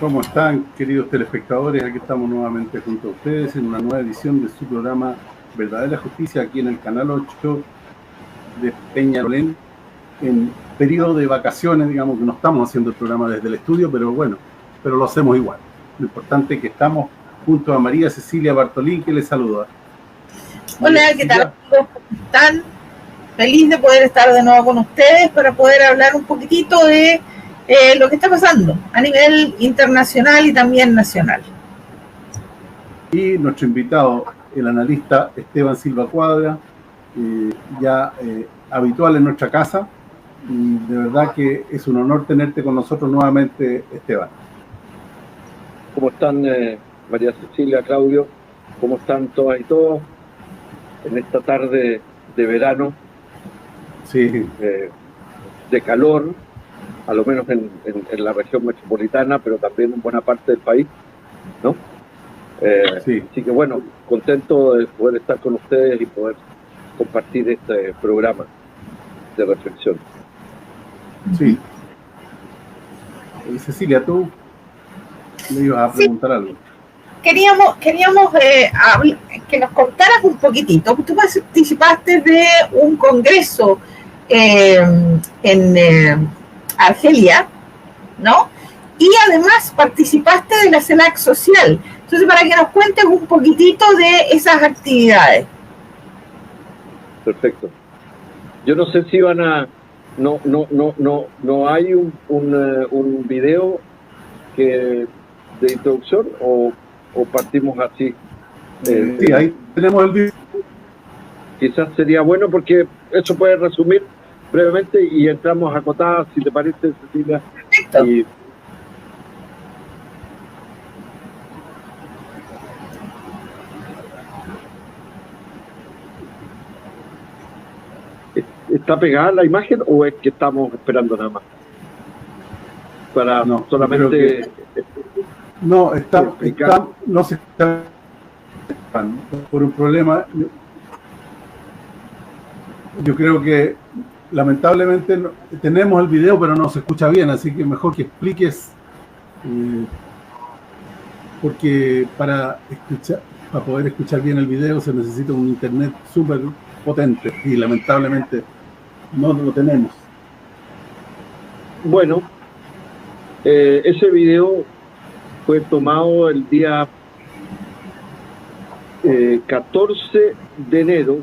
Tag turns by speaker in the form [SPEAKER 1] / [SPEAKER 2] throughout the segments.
[SPEAKER 1] ¿Cómo están, queridos telespectadores? Aquí estamos nuevamente junto a ustedes en una nueva edición de su programa Verdadera Justicia, aquí en el canal 8 de Peñalolén, en periodo de vacaciones. Digamos que no estamos haciendo el programa desde el estudio, pero bueno, pero lo hacemos igual. Lo importante es que estamos junto a María Cecilia Bartolín, que les saluda.
[SPEAKER 2] Hola, ¿qué tal? ¿Cómo están? Feliz de poder estar de nuevo con ustedes para poder hablar un poquitito de lo que está pasando a nivel internacional y también nacional.
[SPEAKER 1] Y nuestro invitado, el analista Esteban Silva Cuadra, ya habitual en nuestra casa, y de verdad que es un honor tenerte con nosotros nuevamente, Esteban.
[SPEAKER 3] ¿Cómo están, María Cecilia, Claudio? ¿Cómo están todas y todos en esta tarde de verano?
[SPEAKER 1] Sí.
[SPEAKER 3] De calor, a lo menos en la región metropolitana, pero también en buena parte del país, ¿no? Sí. Así que bueno, contento de poder estar con ustedes y poder compartir este programa de reflexión.
[SPEAKER 1] Sí. Cecilia, tú le ibas a preguntar algo.
[SPEAKER 2] Queríamos que nos contaras un poquitito. Tú participaste de un congreso en Argelia, ¿no? Y además participaste de la CELAC Social. Entonces, para que nos cuentes un poquitito de esas actividades.
[SPEAKER 3] Perfecto. Yo no sé si van a... No hay un video de introducción o partimos así.
[SPEAKER 1] Sí, ahí tenemos el video.
[SPEAKER 3] Quizás sería bueno porque eso puede resumir brevemente y entramos acotadas, si te parece, Cecilia.
[SPEAKER 2] Perfecto.
[SPEAKER 3] ¿Está pegada la imagen o es que estamos esperando nada más? Para
[SPEAKER 1] no,
[SPEAKER 3] solamente...
[SPEAKER 1] No, no se está por un problema. Yo creo que lamentablemente tenemos el video, pero no se escucha bien, así que mejor que expliques, porque para poder escuchar bien el video se necesita un internet súper potente y lamentablemente no lo tenemos.
[SPEAKER 3] Bueno, ese video fue tomado el día 14 de enero,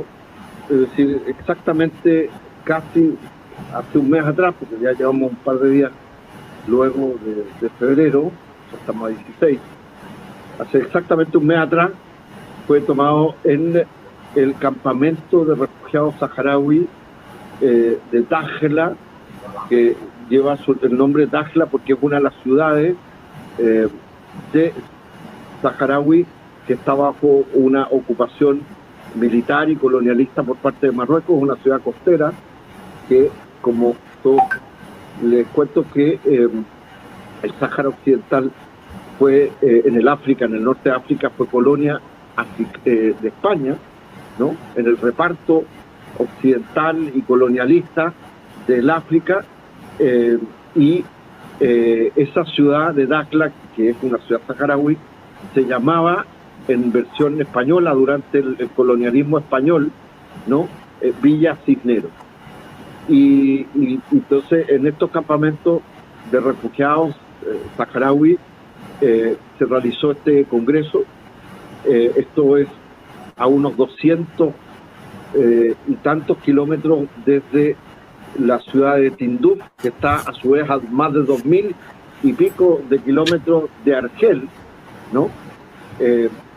[SPEAKER 3] es decir, exactamente casi hace un mes atrás, porque ya llevamos un par de días luego de febrero, estamos a 16, hace exactamente un mes atrás fue tomado en el campamento de refugiados saharaui de Dakhla, que lleva el nombre Dakhla porque es una de las ciudades de saharaui que está bajo una ocupación militar y colonialista por parte de Marruecos, una ciudad costera que, como todos les cuento, que el Sáhara Occidental fue en el África, en el norte de África, fue colonia de España, ¿no? En el reparto occidental y colonialista del África, y esa ciudad de Dakhla, que es una ciudad saharaui, se llamaba en versión española durante el colonialismo español, ¿no? Villa Cisneros. Y entonces en estos campamentos de refugiados saharaui se realizó este congreso. Esto es a unos 200 y tantos kilómetros desde la ciudad de Tinduf, que está a su vez a más de 2000 y pico de kilómetros de Argel, ¿no?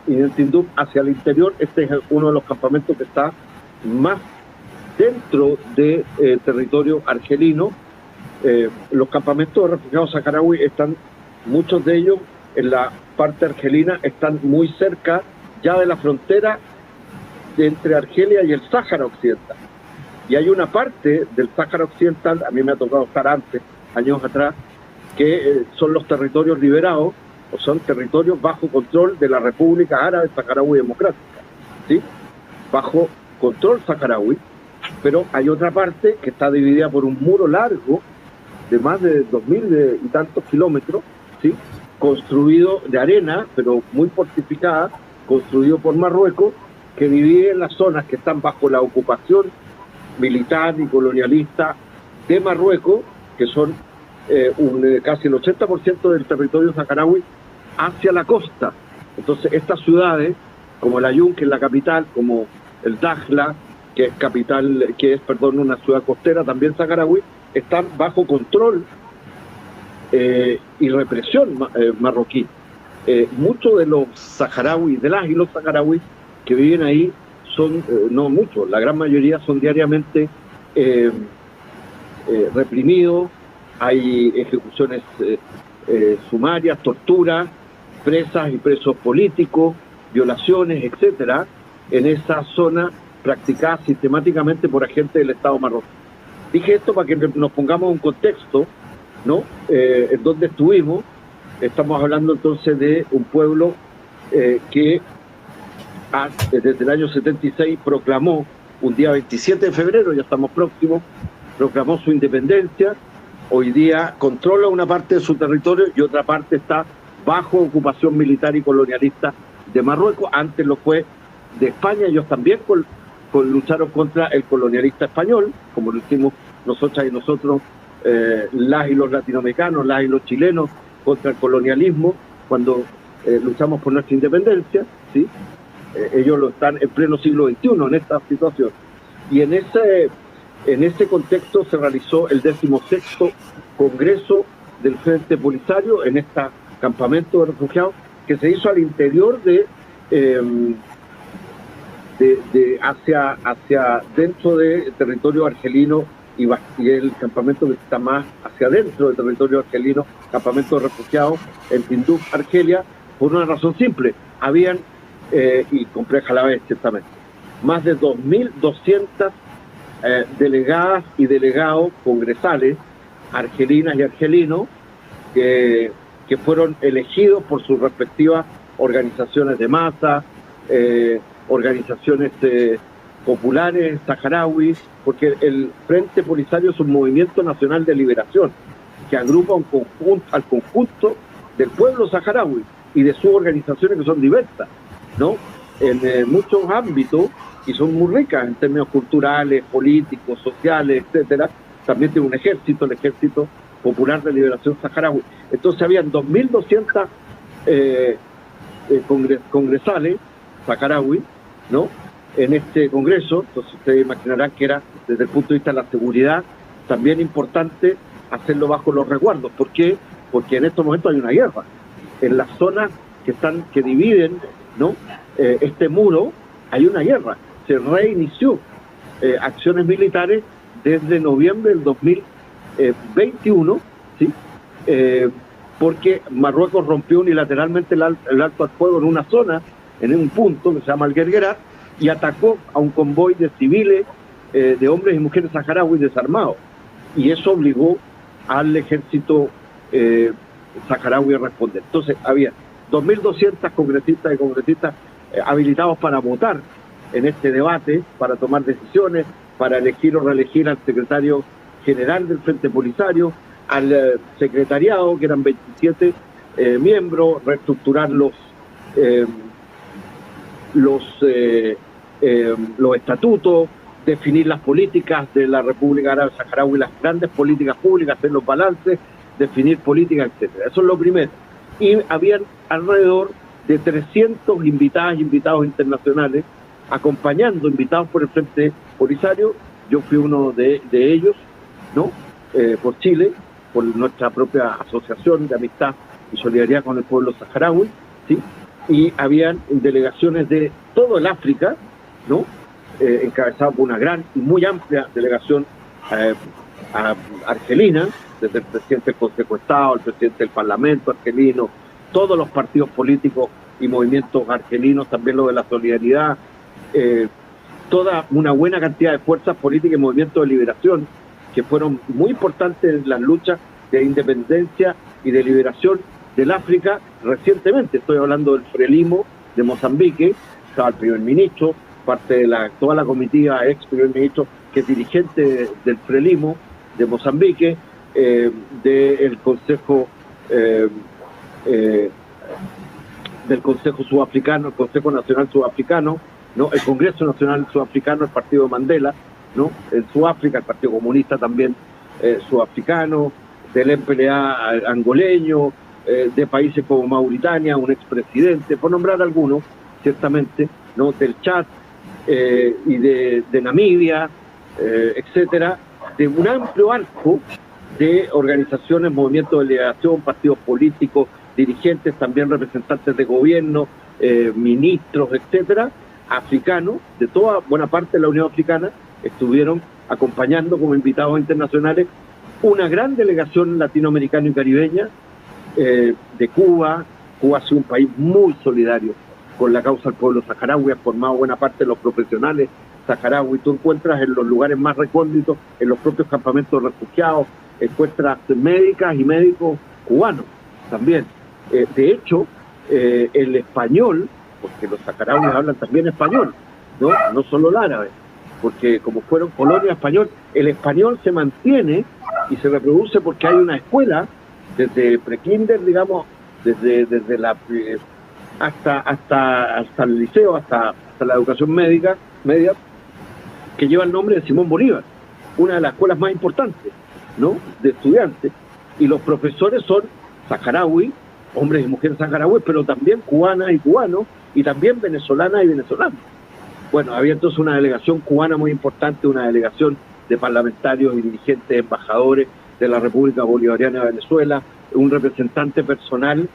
[SPEAKER 3] Y en Tinduf, hacia el interior, este es uno de los campamentos que está más dentro de territorio argelino. Los campamentos de refugiados saharaui están, muchos de ellos en la parte argelina, están muy cerca ya de la frontera entre Argelia y el Sáhara Occidental. Y hay una parte del Sáhara Occidental, a mí me ha tocado estar antes, años atrás, que son los territorios liberados, o son territorios bajo control de la República Árabe Saharaui Democrática, ¿sí? Bajo control saharaui, pero hay otra parte que está dividida por un muro largo de más de 2000 y tantos kilómetros, ¿sí? construido de arena, pero muy fortificada, construido por Marruecos, que divide las zonas que están bajo la ocupación militar y colonialista de Marruecos, que son casi el 80% del territorio saharaui, hacia la costa. Entonces estas ciudades, como el Aaiún, que es la capital, como el Dakhla, que es una ciudad costera también saharaui, están bajo control y represión marroquí. Muchos de los saharauis, de las y los saharauis que viven ahí son, no muchos, la gran mayoría son diariamente reprimidos, hay ejecuciones sumarias, torturas, presas y presos políticos, violaciones, etcétera, en esa zona practicada sistemáticamente por agentes del Estado marroquí. Dije esto para que nos pongamos en contexto, ¿no? En donde estuvimos. Estamos hablando entonces de un pueblo que desde el año 76 proclamó, un día 27 de febrero, ya estamos próximos, proclamó su independencia. Hoy día controla una parte de su territorio y otra parte está bajo ocupación militar y colonialista de Marruecos. Antes lo fue de España. Ellos también lucharon contra el colonialista español, como lo hicimos nosotras y nosotros, las y los latinoamericanos, las y los chilenos, contra el colonialismo, cuando luchamos por nuestra independencia, ¿sí? Ellos lo están en pleno siglo XXI en esta situación. Y en ese contexto se realizó el 16º Congreso del Frente Polisario en este campamento de refugiados que se hizo al interior hacia dentro del territorio argelino y el campamento que está más hacia adentro del territorio argelino, campamento de refugiados en Tinduf, Argelia, por una razón simple. Habían, y compleja a la vez ciertamente, más de 2.200 delegadas y delegados congresales, argelinas y argelinos, que fueron elegidos por sus respectivas organizaciones de masa, organizaciones populares saharauis, porque el Frente Polisario es un movimiento nacional de liberación que agrupa al conjunto del pueblo saharaui y de sus organizaciones, que son diversas, ¿no? En muchos ámbitos, y son muy ricas en términos culturales, políticos, sociales, etcétera. También tiene un ejército, el Ejército Popular de Liberación Saharaui. Entonces habían 2.200 congresales saharaui, ¿no?, en este congreso. Entonces ustedes imaginarán que era, desde el punto de vista de la seguridad, también importante hacerlo bajo los resguardos. ¿Por qué? Porque en estos momentos hay una guerra. En las zonas que dividen, ¿no?, este muro, hay una guerra. Se reinició acciones militares desde noviembre del 2021, ¿sí? Porque Marruecos rompió unilateralmente el alto al fuego en una zona, en un punto que se llama el Guerguerat, y atacó a un convoy de civiles, de hombres y mujeres saharauis desarmados. Y eso obligó al ejército saharaui a responder. Entonces había 2.200 congresistas y congresistas habilitados para votar en este debate, para tomar decisiones, para elegir o reelegir al secretario general del Frente Polisario, al secretariado, que eran 27 miembros, reestructurar los estatutos, definir las políticas de la República Árabe Saharaui, las grandes políticas públicas, hacer los balances, definir políticas, etcétera. Eso es lo primero. Y habían alrededor de 300 invitados internacionales, invitados por el Frente Polisario. Yo fui uno de ellos, ¿no?, por Chile, por nuestra propia asociación de amistad y solidaridad con el pueblo saharaui, ¿sí? Y habían delegaciones de todo el África, ¿no?, encabezado por una gran y muy amplia delegación argelina, desde el presidente del Consejo de Estado, el presidente del Parlamento argelino, todos los partidos políticos y movimientos argelinos, también lo de la solidaridad, toda una buena cantidad de fuerzas políticas y movimientos de liberación que fueron muy importantes en las luchas de independencia y de liberación del África recientemente. Estoy hablando del Frelimo de Mozambique. Estaba el primer ministro, parte de toda la comitiva, ex primer ministro, que es dirigente del Frelimo de Mozambique, del Consejo del Consejo Sudafricano, el Consejo Nacional Sudafricano, ¿no? El Congreso Nacional Sudafricano, el Partido de Mandela, ¿no? En Sudáfrica, el Partido Comunista también sudafricano, del MPLA angoleño, de países como Mauritania, un expresidente, por nombrar algunos, ciertamente, ¿no? Del Chad y de Namibia, etcétera, de un amplio arco de organizaciones, movimientos de delegación, partidos políticos, dirigentes, también representantes de gobierno, ministros, etcétera, africanos, de toda buena parte de la Unión Africana, estuvieron acompañando como invitados internacionales una gran delegación latinoamericana y caribeña de Cuba. Cuba ha sido un país muy solidario con la causa del pueblo saharaui, ha formado buena parte de los profesionales saharaui. Tú encuentras en los lugares más recónditos, en los propios campamentos de refugiados, encuentras médicas y médicos cubanos también. De hecho, el español, porque los saharauis hablan también español, no solo el árabe, porque como fueron colonia español, el español se mantiene y se reproduce porque hay una escuela desde prekinder, digamos, desde la hasta el liceo, hasta la educación media, que lleva el nombre de Simón Bolívar, una de las escuelas más importantes, ¿no?, de estudiantes, y los profesores son saharaui, hombres y mujeres saharauis, pero también cubanas y cubanos, y también venezolanas y venezolanos. Bueno, había entonces una delegación cubana muy importante, una delegación de parlamentarios y dirigentes, embajadores de la República Bolivariana de Venezuela, un representante personal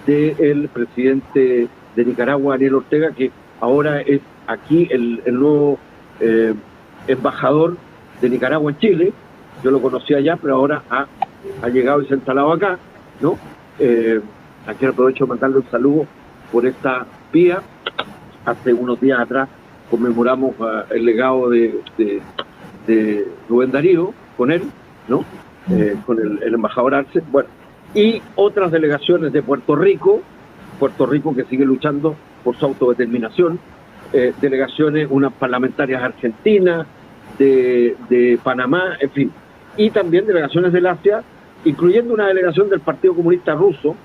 [SPEAKER 3] del presidente de Nicaragua, Daniel Ortega, que ahora es aquí el nuevo embajador de Nicaragua en Chile. Yo lo conocía allá, pero ahora ha llegado y se ha instalado acá, ¿no? Aquí aprovecho de mandarle un saludo por esta vía. Hace unos días atrás conmemoramos el legado de Rubén Darío con él, ¿no? Con el embajador Arce. Bueno, y otras delegaciones de Puerto Rico que sigue luchando por su autodeterminación, delegaciones, unas parlamentarias argentinas, de Panamá, en fin, y también delegaciones del Asia, incluyendo una delegación del Partido Comunista Ruso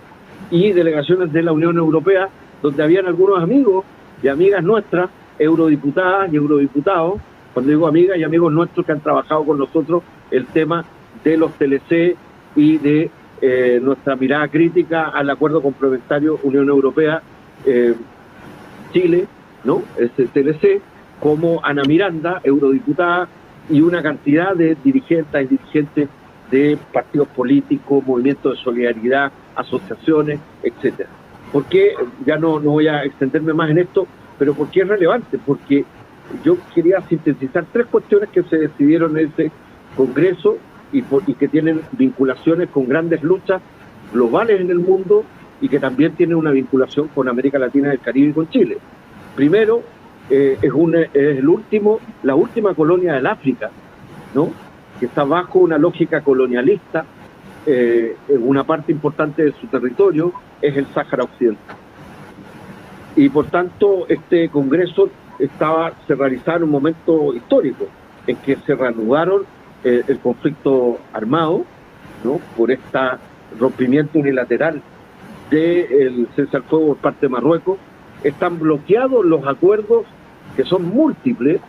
[SPEAKER 3] y delegaciones de la Unión Europea, donde habían algunos amigos y amigas nuestras, eurodiputadas y eurodiputados, cuando digo amigas y amigos nuestros que han trabajado con nosotros el tema de los TLC y de nuestra mirada crítica al acuerdo complementario Unión Europea Chile, ¿no? Ese TLC, como Ana Miranda, eurodiputada, y una cantidad de dirigentes y dirigentes de partidos políticos, movimientos de solidaridad, asociaciones, etcétera. ¿Por qué? Ya no voy a extenderme más en esto, pero ¿por qué es relevante? Porque yo quería sintetizar tres cuestiones que se decidieron en ese congreso y que tienen vinculaciones con grandes luchas globales en el mundo y que también tienen una vinculación con América Latina, el Caribe y con Chile. Primero, es la última colonia del África, ¿no?, que está bajo una lógica colonialista. Una parte importante de su territorio es el Sáhara Occidental. Y por tanto, este congreso se realizaba en un momento histórico en que se reanudaron el conflicto armado, ¿no?, por este rompimiento unilateral del cese al fuego por parte de Marruecos. Están bloqueados los acuerdos, que son múltiples,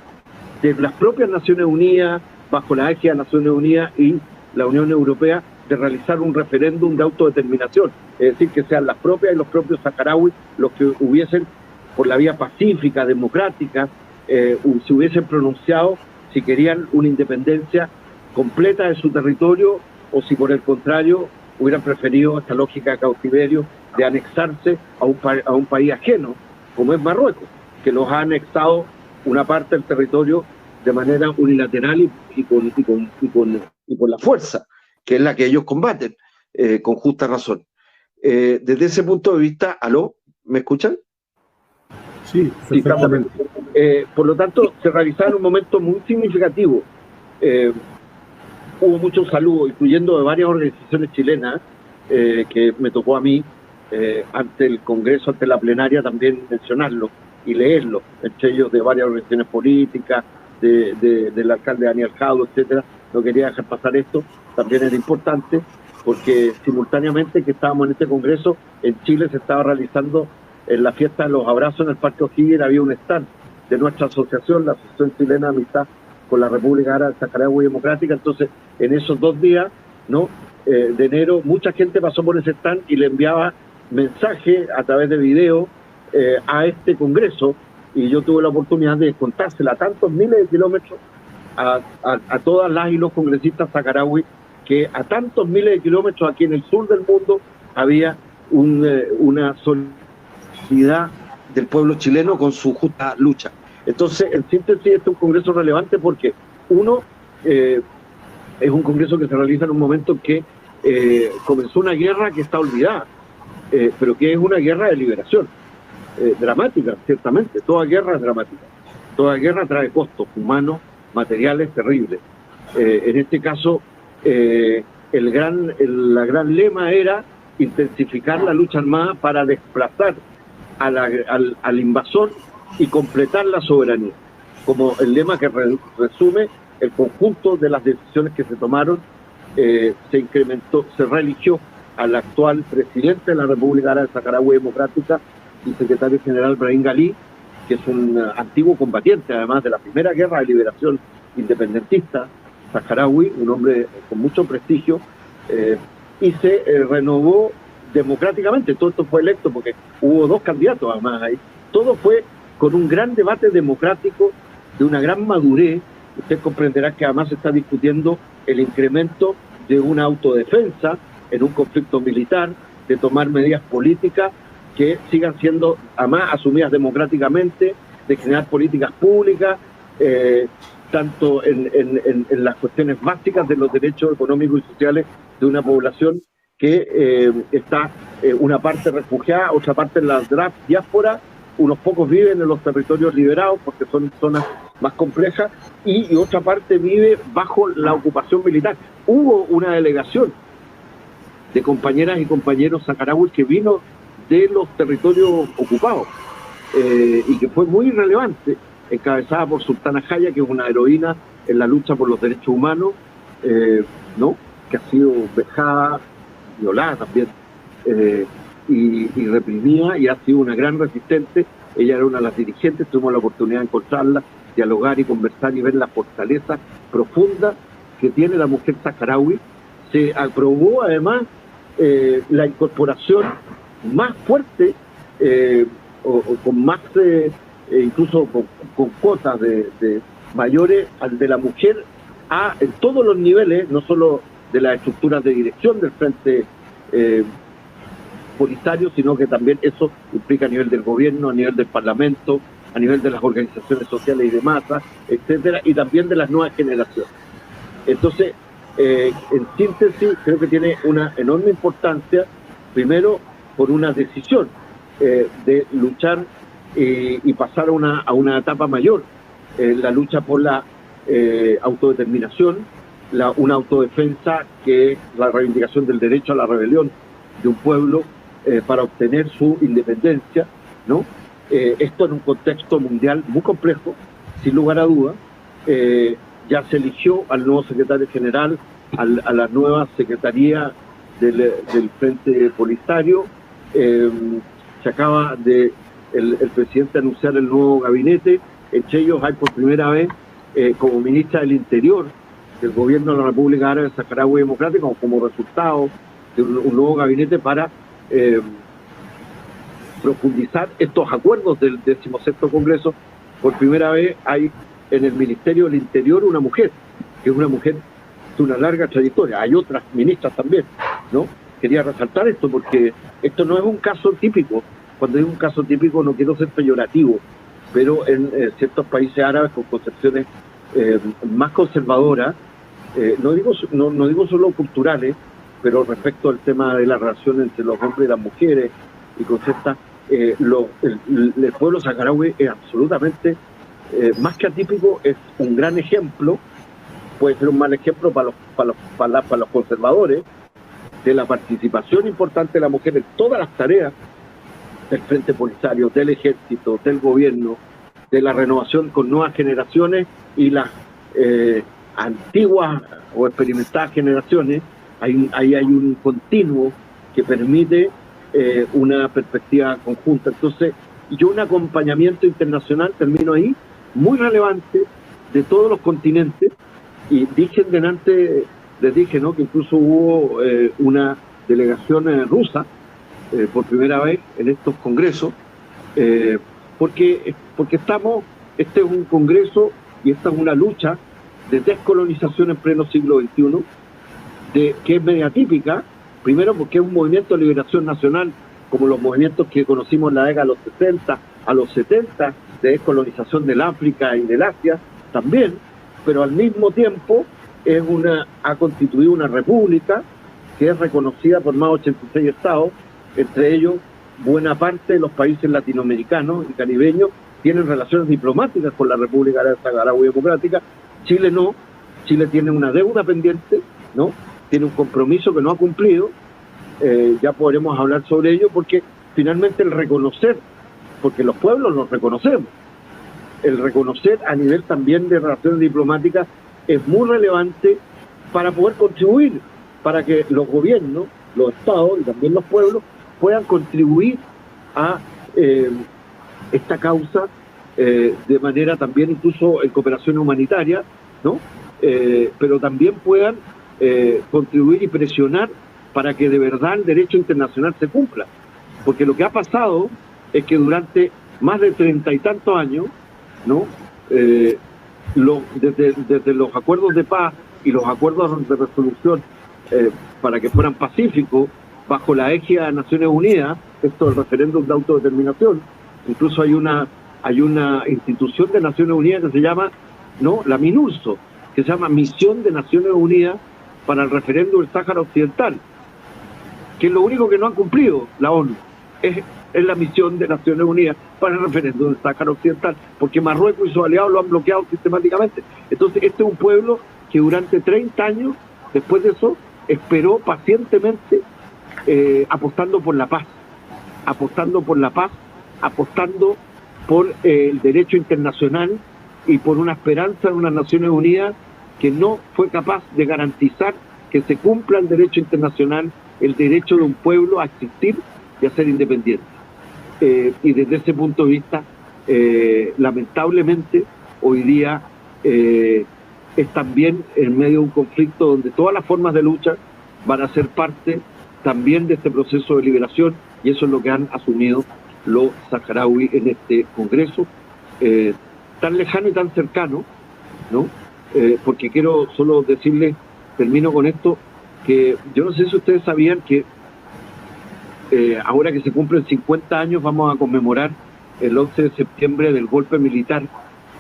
[SPEAKER 3] de las propias Naciones Unidas, bajo la égida de Naciones Unidas y la Unión Europea, de realizar un referéndum de autodeterminación, es decir, que sean las propias y los propios saharauis los que hubiesen, por la vía pacífica, democrática, se hubiesen pronunciado si querían una independencia completa de su territorio o si por el contrario hubieran preferido esta lógica de cautiverio de anexarse a un país ajeno, como es Marruecos, que los ha anexado una parte del territorio de manera unilateral y con la fuerza, que es la que ellos combaten, con justa razón. Desde ese punto de vista, ¿aló? ¿Me escuchan?
[SPEAKER 1] Sí, perfectamente.
[SPEAKER 3] Por lo tanto, se realizaba en un momento muy significativo. Hubo muchos saludos, incluyendo de varias organizaciones chilenas, que me tocó a mí, ante el Congreso, ante la plenaria, también mencionarlo y leerlo, entre ellos de varias organizaciones políticas, del alcalde Daniel Jadot, etcétera. No quería dejar pasar esto, también era importante. porque simultáneamente que estábamos en este congreso, en Chile se estaba realizando en la fiesta de los abrazos en el Parque O'Higgins, había un stand de nuestra asociación, la Asociación Chilena de Amistad con la República Árabe Saharaui Democrática. Entonces, en esos 2 días, ¿no?, de enero, mucha gente pasó por ese stand y le enviaba mensajes a través de video a este congreso, y yo tuve la oportunidad de contársela a tantos miles de kilómetros a todas las y los congresistas saharauis, que a tantos miles de kilómetros aquí en el sur del mundo había una solidaridad del pueblo chileno con su justa lucha. Entonces, en síntesis, este es un congreso relevante porque, uno, es un congreso que se realiza en un momento en que comenzó una guerra que está olvidada, pero que es una guerra de liberación, dramática, ciertamente. Toda guerra es dramática. Toda guerra trae costos humanos, materiales terribles. En este caso, la gran lema era intensificar la lucha armada para desplazar al invasor y completar la soberanía, como el lema que resume el conjunto de las decisiones que se tomaron. Se incrementó, se reeligió al actual presidente de la República Árabe Saharaui Democrática y secretario general Brahim Ghali, que es un antiguo combatiente, además de la primera guerra de liberación independentista saharaui, un hombre con mucho prestigio, y se renovó democráticamente. Todo esto fue electo porque hubo 2 candidatos además ahí. Todo fue con un gran debate democrático, de una gran madurez. Usted comprenderá que además se está discutiendo el incremento de una autodefensa en un conflicto militar, de tomar medidas políticas que sigan siendo además asumidas democráticamente, de generar políticas públicas, tanto en las cuestiones básicas de los derechos económicos y sociales de una población que está una parte refugiada, otra parte en la diáspora, unos pocos viven en los territorios liberados porque son zonas más complejas, y otra parte vive bajo la ocupación militar. Hubo una delegación de compañeras y compañeros saharauis que vino de los territorios ocupados y que fue muy relevante, encabezada por Sultana Jaya, que es una heroína en la lucha por los derechos humanos, ¿no?, que ha sido vejada, violada también, y reprimida, y ha sido una gran resistente. Ella era una de las dirigentes, tuvimos la oportunidad de encontrarla, dialogar y conversar y ver la fortaleza profunda que tiene la mujer saharaui. Se aprobó además la incorporación más fuerte, o con más, incluso con cuotas de mayores al de la mujer en todos los niveles, no solo de las estructuras de dirección del Frente Polisario, sino que también eso implica a nivel del gobierno, a nivel del Parlamento, a nivel de las organizaciones sociales y de masa, etcétera, y también de las nuevas generaciones. Entonces, en síntesis, creo que tiene una enorme importancia, primero por una decisión de luchar y pasar a una etapa mayor, la lucha por la autodeterminación, una autodefensa, que es la reivindicación del derecho a la rebelión de un pueblo para obtener su independencia, ¿no? Esto en un contexto mundial muy complejo, sin lugar a dudas. Ya se eligió al nuevo secretario general, a la nueva secretaría del Frente Polisario. Se acaba de el presidente anunciar el nuevo gabinete. Entre ellos hay por primera vez como ministra del Interior del gobierno de la República Árabe Saharaui Democrática, como resultado de un nuevo gabinete para profundizar estos acuerdos del 16º Congreso. Por primera vez hay en el Ministerio del Interior una mujer, que es una mujer de una larga trayectoria. Hay otras ministras también, ¿no? Quería resaltar esto porque esto no es un caso típico. Cuando digo un caso típico no quiero ser peyorativo, pero en ciertos países árabes con concepciones más conservadoras, no digo solo culturales, pero respecto al tema de la relación entre los hombres y las mujeres y conceptos, el pueblo saharaui es absolutamente, más que atípico, es un gran ejemplo. Puede ser un mal ejemplo para los conservadores, de la participación importante de la mujer en todas las tareas del Frente Polisario, del Ejército, del gobierno, de la renovación con nuevas generaciones y las antiguas o experimentadas generaciones Ahí hay un continuo que permite una perspectiva conjunta. Entonces, un acompañamiento internacional, termino ahí, muy relevante de todos los continentes. Y dije delante, les dije, ¿no?, que incluso hubo una delegación rusa por primera vez en estos congresos, porque este es un congreso y esta es una lucha de descolonización en pleno siglo XXI, que es media típica, primero porque es un movimiento de liberación nacional, como los movimientos que conocimos en la década de los 60, a los 70, de descolonización del África y del Asia también, pero al mismo tiempo ha constituido una república que es reconocida por más de 86 estados, entre ellos buena parte de los países latinoamericanos y caribeños tienen relaciones diplomáticas con la República Saharaui Democrática. Chile no. Chile tiene una deuda pendiente, ¿no? Tiene un compromiso que no ha cumplido. Ya podremos hablar sobre ello, porque finalmente el reconocer, porque los pueblos los reconocemos, el reconocer a nivel también de relaciones diplomáticas es muy relevante para poder contribuir, para que los gobiernos, los estados y también los pueblos puedan contribuir a esta causa de manera también incluso en cooperación humanitaria, ¿no? Pero también puedan contribuir y presionar para que de verdad el derecho internacional se cumpla. Porque lo que ha pasado es que durante más de 30 y tantos años, ¿no?, desde los acuerdos de paz y los acuerdos de resolución para que fueran pacíficos bajo la égida de Naciones Unidas, esto del referéndum de autodeterminación, incluso hay una institución de Naciones Unidas que se llama, ¿no?, la MINURSO, que se llama Misión de Naciones Unidas para el Referéndum del Sáhara Occidental, que es lo único que no ha cumplido la ONU, es la misión de Naciones Unidas para el referéndum del Sáhara Occidental, porque Marruecos y sus aliados lo han bloqueado sistemáticamente. Entonces, este es un pueblo que durante 30 años, después de eso, esperó pacientemente, apostando por la paz, apostando por el derecho internacional y por una esperanza de unas Naciones Unidas que no fue capaz de garantizar que se cumpla el derecho internacional, el derecho de un pueblo a existir y a ser independiente. Y desde ese punto de vista, lamentablemente, hoy día es también en medio de un conflicto donde todas las formas de lucha van a ser parte también de este proceso de liberación, y eso es lo que han asumido los saharauis en este congreso, tan lejano y tan cercano, ¿no? Porque quiero solo decirles, termino con esto, que yo no sé si ustedes sabían que ahora que se cumplen 50 años vamos a conmemorar el 11 de septiembre del golpe militar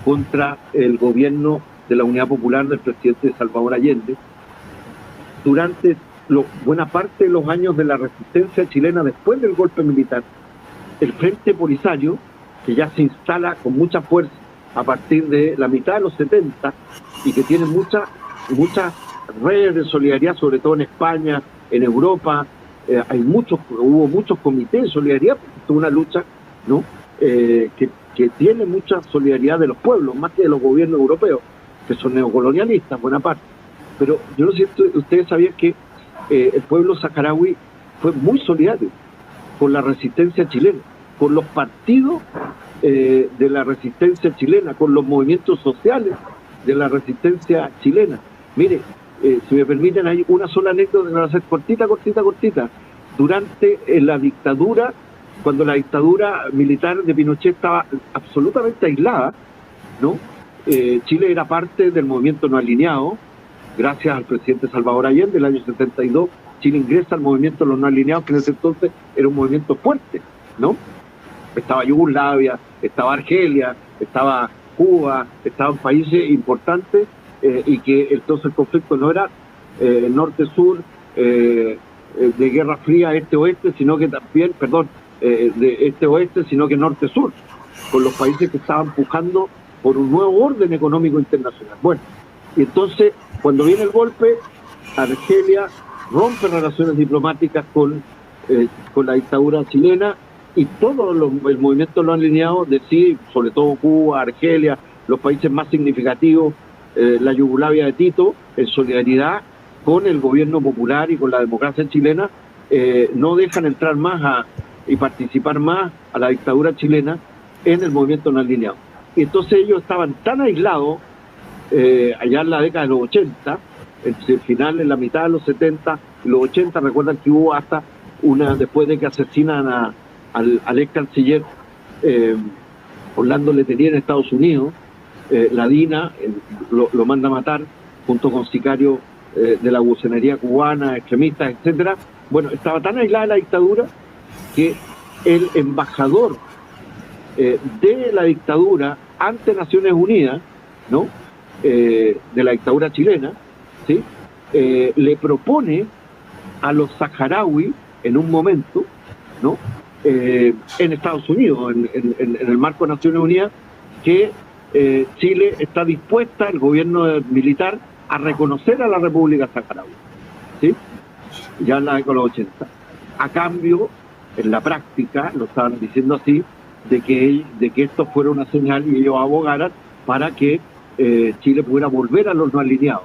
[SPEAKER 3] contra el gobierno de la Unidad Popular del presidente Salvador Allende. Durante buena parte de los años de la resistencia chilena después del golpe militar, el Frente Polisario, que ya se instala con mucha fuerza a partir de la mitad de los 70 y que tiene muchas redes de solidaridad, sobre todo en España, en Europa, hubo muchos comités de solidaridad, porque es una lucha, ¿no?, que tiene mucha solidaridad de los pueblos, más que de los gobiernos europeos, que son neocolonialistas, buena parte. Pero yo no sé si ustedes sabían que el pueblo saharaui fue muy solidario con la resistencia chilena, con los partidos de la resistencia chilena, con los movimientos sociales de la resistencia chilena. Mire, si me permiten, hay una sola anécdota que va a ser cortita. Durante la dictadura, cuando la dictadura militar de Pinochet estaba absolutamente aislada, ¿no?, Chile era parte del movimiento no alineado. Gracias al presidente Salvador Allende, el año 72, Chile ingresa al movimiento de los no alineados, que en ese entonces era un movimiento fuerte, ¿no? Estaba Yugoslavia, estaba Argelia, estaba Cuba, estaban países importantes, y que entonces el conflicto no era norte-sur, de guerra fría este-oeste, sino que también, de este-oeste, sino que norte-sur, con los países que estaban pujando por un nuevo orden económico internacional. Bueno, y entonces, cuando viene el golpe, Argelia rompe relaciones diplomáticas con la dictadura chilena, y todo el movimiento no alineado decide, sobre todo Cuba, Argelia, los países más significativos, la Yugoslavia de Tito, en solidaridad, con el gobierno popular y con la democracia chilena, no dejan entrar más y participar más a la dictadura chilena en el movimiento no alineado. Y entonces ellos estaban tan aislados allá en la década de los 80, entre el final, en la mitad de los 70 y los 80, recuerdan que hubo hasta después de que asesinan al ex canciller Orlando Letelier en Estados Unidos, la DINA lo manda a matar junto con sicarios de la gusanería cubana, extremistas, etcétera. Bueno, estaba tan aislada la dictadura que el embajador de la dictadura ante Naciones Unidas, ¿no? De la dictadura chilena, ¿sí? Le propone a los saharauis en un momento, ¿no? En Estados Unidos, en el marco de Naciones Unidas, que Chile está dispuesta, el gobierno militar, a reconocer a la República Saharaui, ¿sí? Ya en la década de los 80. A cambio, en la práctica, lo estaban diciendo así, de que esto fuera una señal y ellos abogaran para que Chile pudiera volver a los no alineados,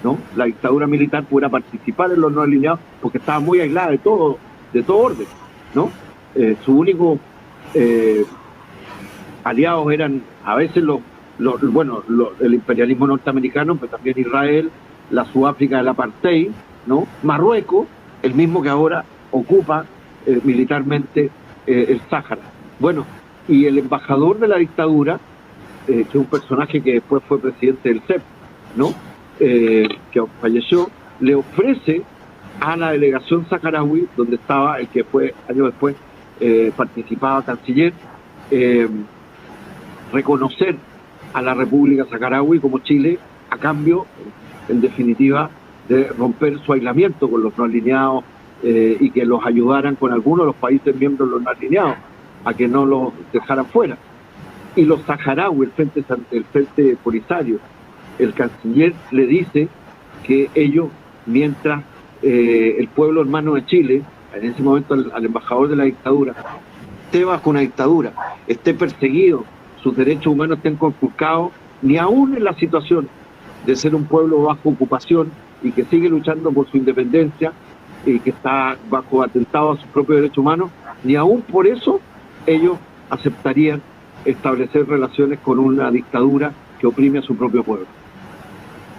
[SPEAKER 3] ¿no? La dictadura militar pudiera participar en los no alineados porque estaba muy aislada de todo orden, ¿no? Sus únicos aliados eran a veces el imperialismo norteamericano, pero también Israel, la Sudáfrica del apartheid, ¿no? Marruecos, el mismo que ahora ocupa militarmente el Sáhara. Bueno, y el embajador de la dictadura, que es un personaje que después fue presidente del CEP, ¿no? Que falleció, le ofrece a la delegación saharaui, donde estaba el que fue años después participaba canciller, reconocer a la República Saharaui como Chile, a cambio, en definitiva, de romper su aislamiento con los no alineados y que los ayudaran con algunos de los países miembros de los no alineados a que no los dejaran fuera. Y los saharauis, el Frente Polisario, el canciller le dice que ellos, mientras el pueblo hermano de Chile, en ese momento al embajador de la dictadura, esté bajo una dictadura, esté perseguido, sus derechos humanos estén conculcados, ni aún en la situación de ser un pueblo bajo ocupación y que sigue luchando por su independencia y que está bajo atentado a sus propios derechos humanos, ni aún por eso ellos aceptarían establecer relaciones con una dictadura que oprime a su propio pueblo.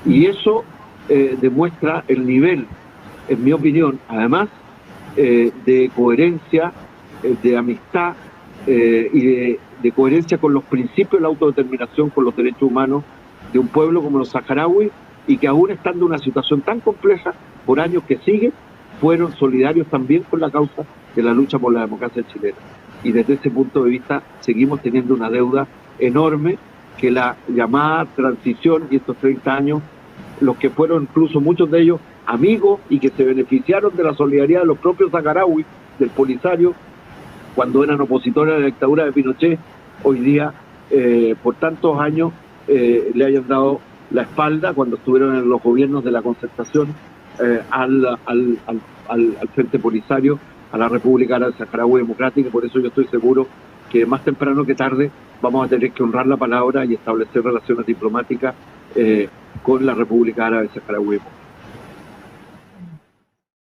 [SPEAKER 3] Y eso demuestra el nivel, en mi opinión, además de coherencia, de amistad y de coherencia con los principios de la autodeterminación, con los derechos humanos de un pueblo como los saharauis, y que aún estando en una situación tan compleja, por años que siguen, fueron solidarios también con la causa de la lucha por la democracia chilena. Y desde ese punto de vista seguimos teniendo una deuda enorme que la llamada transición y estos 30 años, los que fueron incluso muchos de ellos amigos y que se beneficiaron de la solidaridad de los propios saharauis, del Polisario, cuando eran opositores a la dictadura de Pinochet, hoy día, por tantos años, le hayan dado la espalda cuando estuvieron en los gobiernos de la concertación al Frente Polisario, a la República Árabe Saharaui Democrática. Por eso yo estoy seguro que más temprano que tarde vamos a tener que honrar la palabra y establecer relaciones diplomáticas con la República Árabe Saharaui Democrática.